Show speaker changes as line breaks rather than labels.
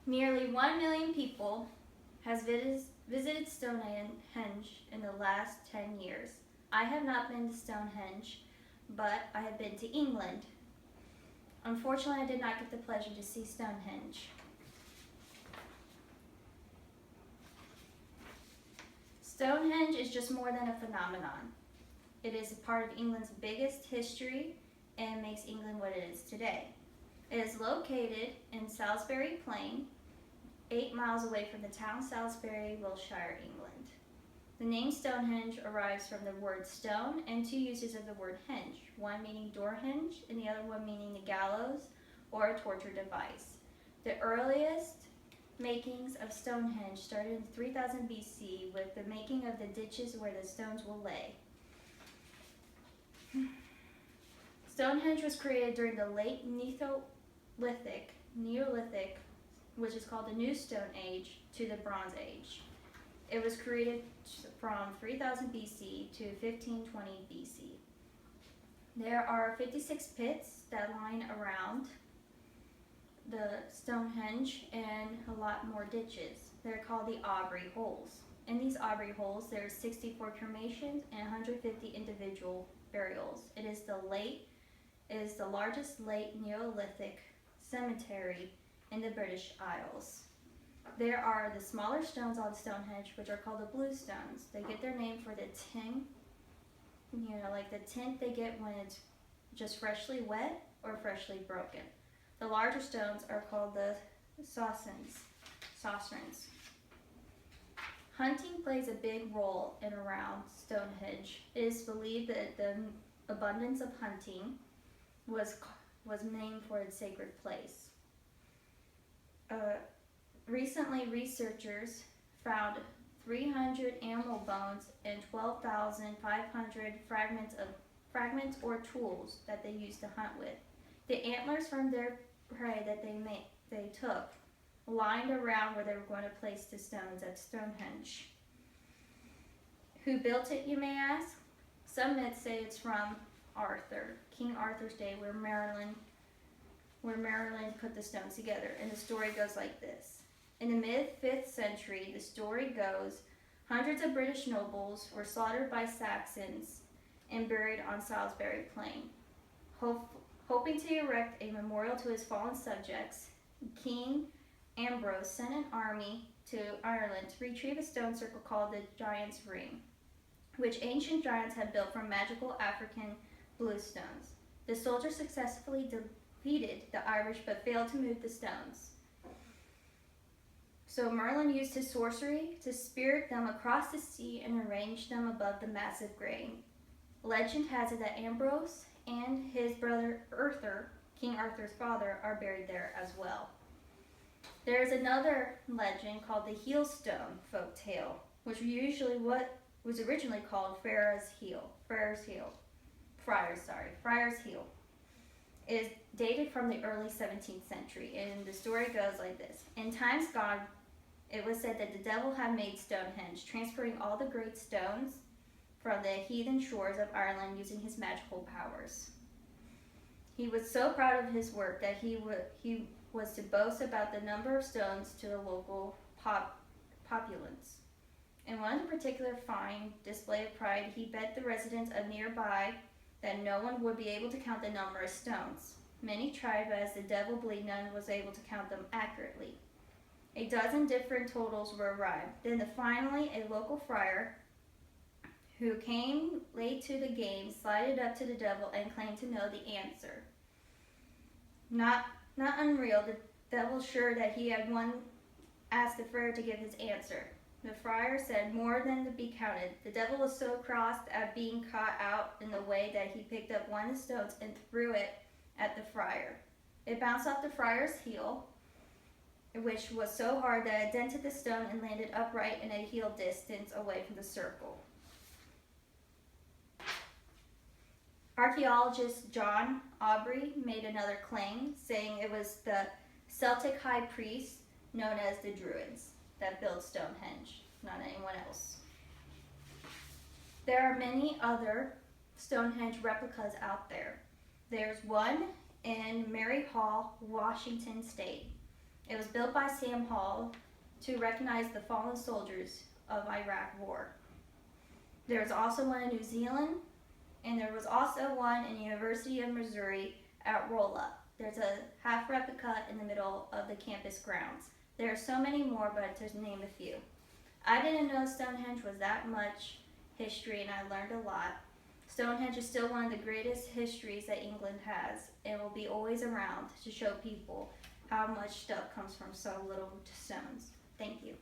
Nearly 1 million people has visited Stonehenge in the last 10 years. I have not been to Stonehenge, but I have been to England. Unfortunately, I did not get the pleasure to see Stonehenge. Stonehenge is just more than a phenomenon. It is a part of England's biggest history and makes England what it is today. It is located in Salisbury Plain, 8 miles away from the town Salisbury, Wiltshire, England. The name Stonehenge arrives from the word stone and two uses of the word henge, one meaning door hinge and the other one meaning the gallows or a torture device. The earliest makings of Stonehenge started in 3000 BC with the making of the ditches where the stones will lay. Stonehenge was created during the late Neolithic, which is called the New Stone Age, to the Bronze Age. It was created from 3000 BC to 1520 BC. There are 56 pits that line around the Stonehenge and a lot more ditches. They're called the Aubrey Holes. In these Aubrey Holes, there are 64 cremations and 150 individual burials. It is the largest late Neolithic cemetery in the British Isles. There are the smaller stones on Stonehenge, which are called the blue stones. They get their name for the tint, like the tint they get when it's just freshly wet or freshly broken. The larger stones are called the saucernes. Hunting plays a big role in around Stonehenge. It is believed that the abundance of hunting was named for its sacred place. Recently, researchers found 300 animal bones and 12,500 fragments or tools that they used to hunt with. The antlers from their prey that they took lined around where they were going to place the stones at Stonehenge. Who built it, you may ask? Some myths say it's from King Arthur's day, where Merlin put the stones together. And the story goes like this. In the mid-5th century, the story goes, hundreds of British nobles were slaughtered by Saxons and buried on Salisbury Plain. Hoping to erect a memorial to his fallen subjects, King Ambrose sent an army to Ireland to retrieve a stone circle called the Giant's Ring, which ancient giants had built from magical African blue stones. The soldiers successfully defeated the Irish but failed to move the stones. So Merlin used his sorcery to spirit them across the sea and arrange them above the massive grave. Legend has it that Ambrose and his brother Arthur, King Arthur's father, are buried there as well. There is another legend called the Heelstone folk tale, which was originally called Friar's Heel. It is dated from the early 17th century, and the story goes like this. In times gone, it was said that the devil had made Stonehenge, transporting all the great stones from the heathen shores of Ireland using his magical powers. He was so proud of his work that he was to boast about the number of stones to the local populace. In one particular fine display of pride, he bet the residents of nearby that no one would be able to count the number of stones. Many tried, but as the devil believed, none was able to count them accurately. A dozen different totals were arrived. Then finally, a local friar who came late to the game slided up to the devil and claimed to know the answer. Not unreal, the devil, sure that he had one, asked the friar to give his answer. The friar said more than to be counted. The devil was so crossed at being caught out in the way that he picked up one of the stones and threw it at the friar. It bounced off the friar's heel, which was so hard that it dented the stone and landed upright in a heel distance away from the circle. Archaeologist John Aubrey made another claim, saying it was the Celtic high priest known as the Druids that built Stonehenge, not anyone else. There are many other Stonehenge replicas out there. There's one in Mary Hall, Washington State. It was built by Sam Hall to recognize the fallen soldiers of Iraq War. There was also one in New Zealand, and there was also one in University of Missouri at Roll Up. There's a half replica in the middle of the campus grounds. There are so many more, but to name a few. I didn't know Stonehenge was that much history, and I learned a lot. Stonehenge is still one of the greatest histories that England has, and will be always around to show people how much stuff comes from so little stones. Thank you.